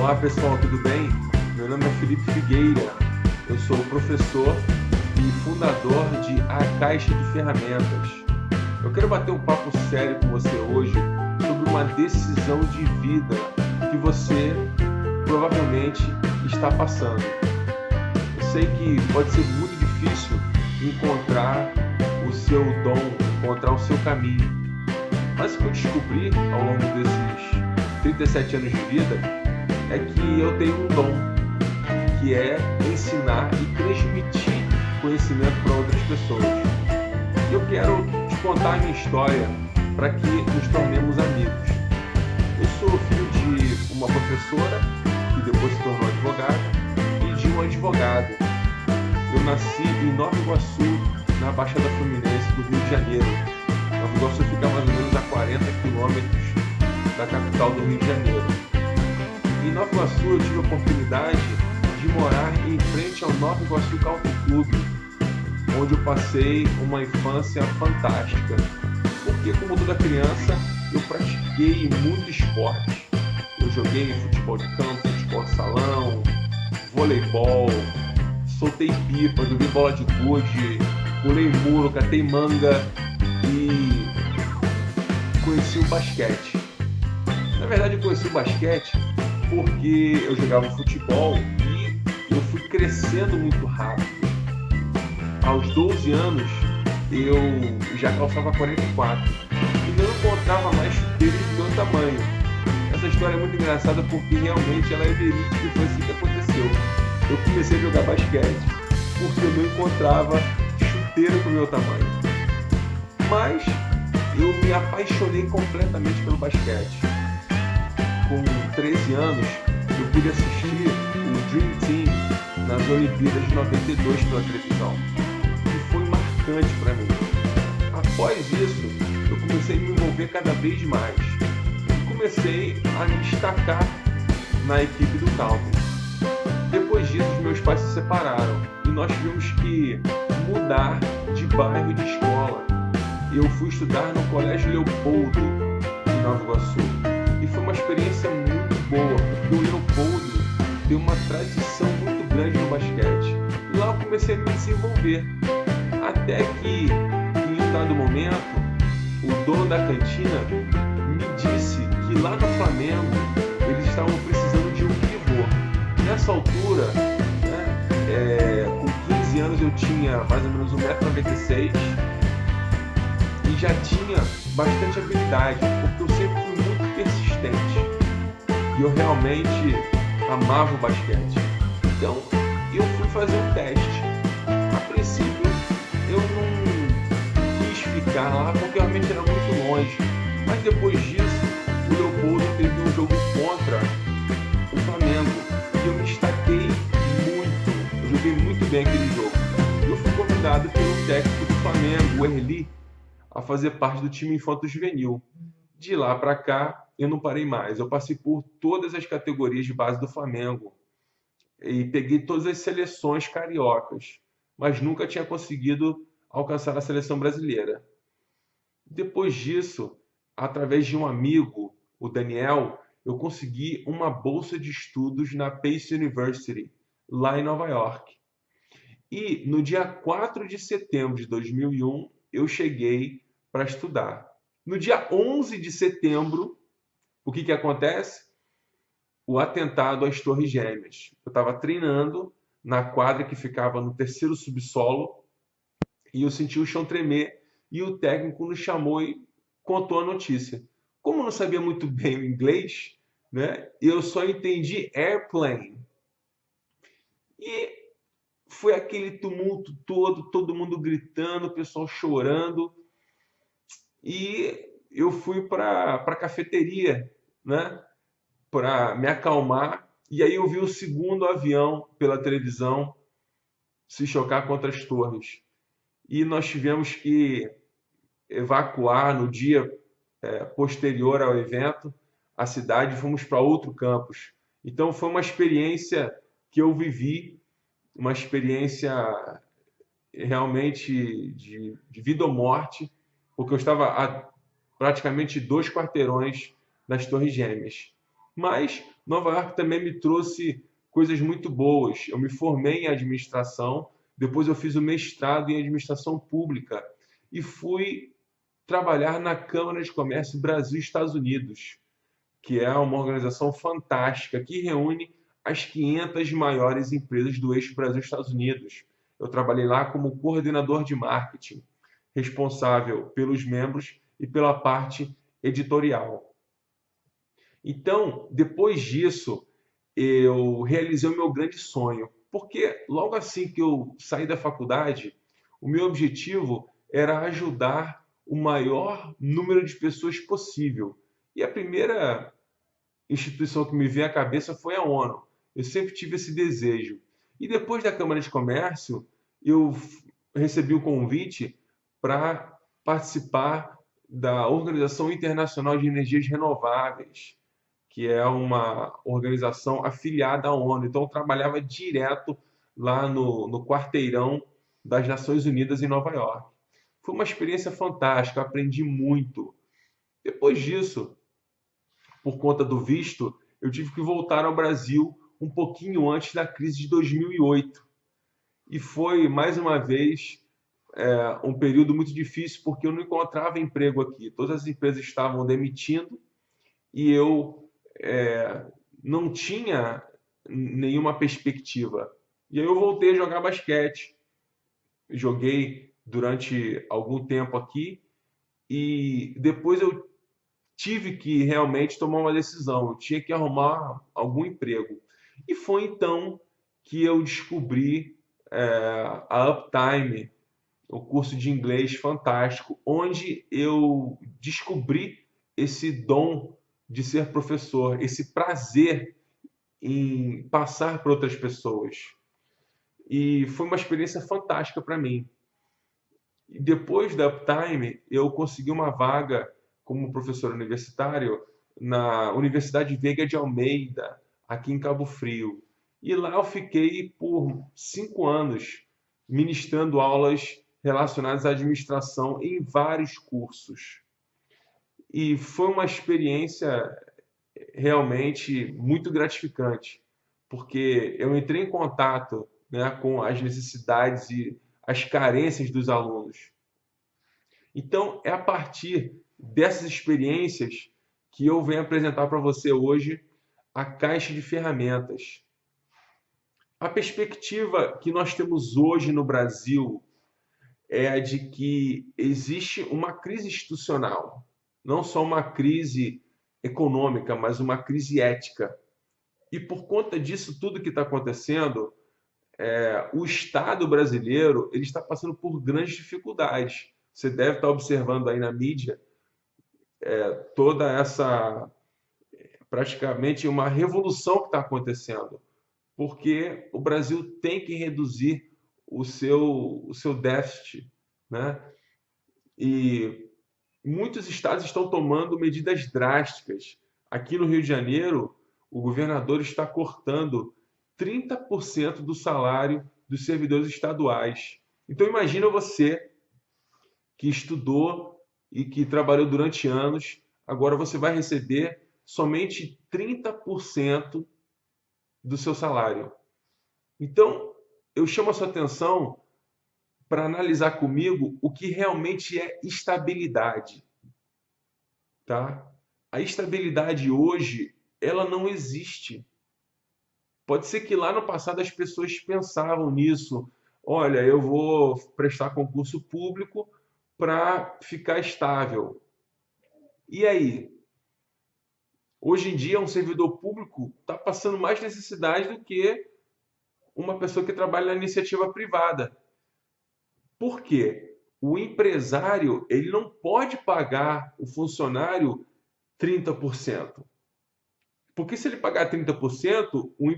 Olá pessoal, tudo bem? Meu nome é Felipe Figueira, eu sou professor e fundador de A Caixa de Ferramentas. Eu quero bater um papo sério com você hoje sobre uma decisão de vida que você provavelmente está passando. Eu sei que pode ser muito difícil encontrar o seu dom, encontrar o seu caminho, mas o que eu descobri ao longo desses 37 anos de vida é que eu tenho um dom, que é ensinar e transmitir conhecimento para outras pessoas. Eu quero te contar a minha história para que nos tornemos amigos. Eu sou filho de uma professora, que depois se tornou advogada, e de um advogado. Eu nasci em Nova Iguaçu, na Baixada Fluminense do Rio de Janeiro. Nova Iguaçu fica mais ou menos a 40 quilômetros da capital do Rio de Janeiro. Em Nova Iguaçu eu tive a oportunidade de morar em frente ao Nova Iguaçu Country Club, onde eu passei uma infância fantástica, porque como toda criança eu pratiquei muito esporte. Eu joguei futebol de campo, futebol de salão, voleibol, soltei pipa, joguei bola de gude, pulei muro, catei manga e conheci o basquete. Na verdade eu conheci o basquete porque eu jogava futebol e eu fui crescendo muito rápido. Aos 12 anos eu já calçava 44 e não encontrava mais chuteiros do meu tamanho. Essa história é muito engraçada porque realmente ela é verídica e foi assim que aconteceu. Eu comecei a jogar basquete porque eu não encontrava chuteiro do meu tamanho. Mas eu me apaixonei completamente pelo basquete. Com 13 anos, eu pude assistir o Dream Team nas Olimpíadas de 92 pela televisão. E foi marcante para mim. Após isso, eu comecei a me envolver cada vez mais. E comecei a me destacar na equipe do country. Depois disso, os meus pais se separaram e nós tivemos que mudar de bairro e de escola. Eu fui estudar no Colégio Leopoldo, em Nova Iguaçu. E foi uma experiência muito boa, porque o Leopoldo tem uma tradição muito grande no basquete. E lá eu comecei a me desenvolver. Até que, em um dado momento, o dono da cantina me disse que lá no Flamengo eles estavam precisando de um pivô. Nessa altura, com 15 anos eu tinha mais ou menos 1,96 m e já tinha bastante habilidade, porque eu sempre fui muito persistente e eu realmente amava o basquete. Então eu fui fazer um teste. A princípio eu não quis ficar lá porque realmente era muito longe, mas depois disso o Leopoldo teve um jogo contra o Flamengo e eu me destaquei muito. Eu joguei muito bem aquele jogo. Eu fui convidado pelo técnico do Flamengo, o Erli, a fazer parte do time infanto-juvenil. De lá para cá, eu não parei mais. Eu passei por todas as categorias de base do Flamengo e peguei todas as seleções cariocas, mas nunca tinha conseguido alcançar a seleção brasileira. Depois disso, através de um amigo, o Daniel, eu consegui uma bolsa de estudos na Pace University, lá em Nova York. E no dia 4 de setembro de 2001, eu cheguei para estudar. No dia 11 de setembro, o que acontece? O atentado às Torres Gêmeas. Eu estava treinando na quadra que ficava no terceiro subsolo e eu senti o chão tremer e o técnico nos chamou e contou a notícia. Como eu não sabia muito bem o inglês, né, eu só entendi airplane. E foi aquele tumulto todo mundo gritando, o pessoal chorando. E eu fui para a cafeteria, né, para me acalmar. E aí eu vi o segundo avião pela televisão se chocar contra as torres. E nós tivemos que evacuar no dia posterior ao evento a cidade e fomos para outro campus. Então foi uma experiência que eu vivi, uma experiência realmente de vida ou morte, porque eu estava a praticamente 2 quarteirões das Torres Gêmeas. Mas Nova York também me trouxe coisas muito boas. Eu me formei em administração, depois eu fiz o mestrado em administração pública e fui trabalhar na Câmara de Comércio Brasil e Estados Unidos, que é uma organização fantástica que reúne as 500 maiores empresas do eixo Brasil-Estados Unidos. Eu trabalhei lá como coordenador de marketing, responsável pelos membros e pela parte editorial. Então, depois disso, eu realizei o meu grande sonho, porque logo assim que eu saí da faculdade, o meu objetivo era ajudar o maior número de pessoas possível. E a primeira instituição que me veio à cabeça foi a ONU. Eu sempre tive esse desejo. E depois da Câmara de Comércio, eu recebi o convite para participar da Organização Internacional de Energias Renováveis, que é uma organização afiliada à ONU. Então, eu trabalhava direto lá no quarteirão das Nações Unidas em Nova York. Foi uma experiência fantástica, aprendi muito. Depois disso, por conta do visto, eu tive que voltar ao Brasil um pouquinho antes da crise de 2008. E foi, mais uma vez, um período muito difícil, porque eu não encontrava emprego aqui. Todas as empresas estavam demitindo e eu não tinha nenhuma perspectiva. E aí eu voltei a jogar basquete. Joguei durante algum tempo aqui e depois eu tive que realmente tomar uma decisão. Eu tinha que arrumar algum emprego. E foi então que eu descobri a Uptime, o curso de inglês fantástico, onde eu descobri esse dom de ser professor, esse prazer em passar para outras pessoas. E foi uma experiência fantástica para mim. E depois da Uptime, eu consegui uma vaga como professor universitário na Universidade Veiga de Almeida, aqui em Cabo Frio. E lá eu fiquei por 5 anos ministrando aulas relacionadas à administração em vários cursos. E foi uma experiência realmente muito gratificante, porque eu entrei em contato, né, com as necessidades e as carências dos alunos. Então, é a partir dessas experiências que eu venho apresentar para você hoje a caixa de ferramentas. A perspectiva que nós temos hoje no Brasil é a de que existe uma crise institucional, não só uma crise econômica, mas uma crise ética. E por conta disso tudo que está acontecendo, o Estado brasileiro ele está passando por grandes dificuldades. Você deve estar observando aí na mídia toda essa, praticamente uma revolução que está acontecendo, porque o Brasil tem que reduzir o seu déficit, né? E muitos estados estão tomando medidas drásticas. Aqui no Rio de Janeiro, o governador está cortando 30% do salário dos servidores estaduais. Então imagina você que estudou e que trabalhou durante anos, agora você vai receber somente 30% do seu salário. Então, eu chamo a sua atenção para analisar comigo o que realmente é estabilidade, tá? A estabilidade hoje, ela não existe. Pode ser que lá no passado as pessoas pensavam nisso. Olha, eu vou prestar concurso público para ficar estável. E aí? Hoje em dia, um servidor público está passando mais necessidade do que uma pessoa que trabalha na iniciativa privada. Por quê? O empresário ele não pode pagar o funcionário 30%. Porque se ele pagar 30%, o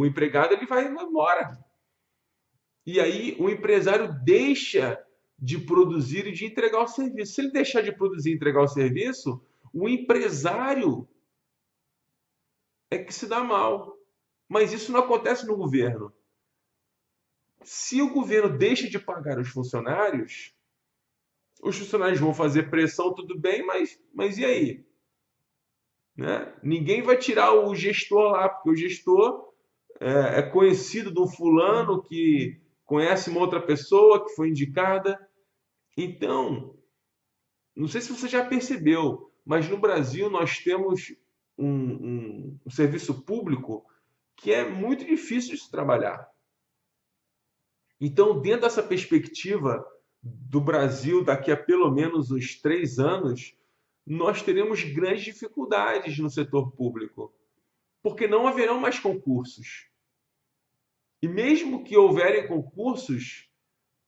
empregado ele vai embora. E aí o empresário deixa de produzir e de entregar o serviço. Se ele deixar de produzir e entregar o serviço, o empresário é que se dá mal. Mas isso não acontece no governo. Se o governo deixa de pagar os funcionários vão fazer pressão, tudo bem, mas e aí? né? Ninguém vai tirar o gestor lá, porque o gestor é conhecido de um fulano que conhece uma outra pessoa que foi indicada. Então, não sei se você já percebeu, mas no Brasil nós temos um serviço público que é muito difícil de se trabalhar. Então, dentro dessa perspectiva do Brasil, daqui a pelo menos uns 3 anos, nós teremos grandes dificuldades no setor público, porque não haverão mais concursos. E mesmo que houverem concursos,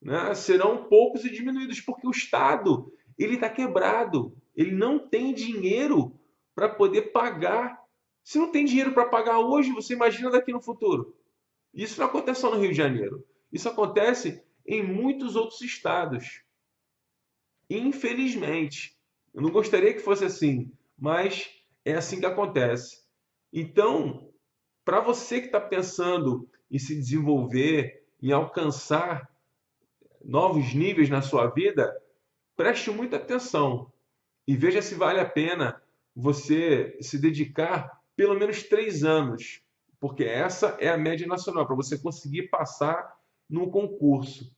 né, serão poucos e diminuídos, porque o Estado ele está quebrado, ele não tem dinheiro para poder pagar. Se não tem dinheiro para pagar hoje, você imagina daqui no futuro. Isso não acontece só no Rio de Janeiro. Isso acontece em muitos outros estados. Infelizmente. Eu não gostaria que fosse assim, mas é assim que acontece. Então, para você que está pensando em se desenvolver, em alcançar novos níveis na sua vida, preste muita atenção e veja se vale a pena você se dedicar pelo menos 3 anos, porque essa é a média nacional, para você conseguir passar num concurso.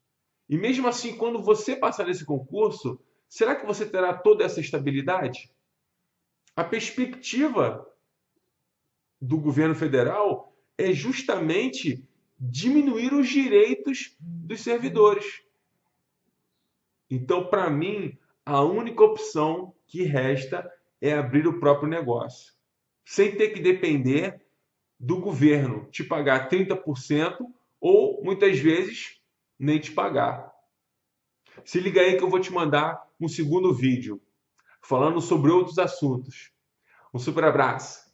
E mesmo assim, quando você passar nesse concurso, será que você terá toda essa estabilidade? A perspectiva do governo federal é justamente diminuir os direitos dos servidores. Então, para mim, a única opção que resta é abrir o próprio negócio, sem ter que depender do governo te pagar 30% ou, muitas vezes, nem te pagar. Se liga aí que eu vou te mandar um segundo vídeo falando sobre outros assuntos. Um super abraço!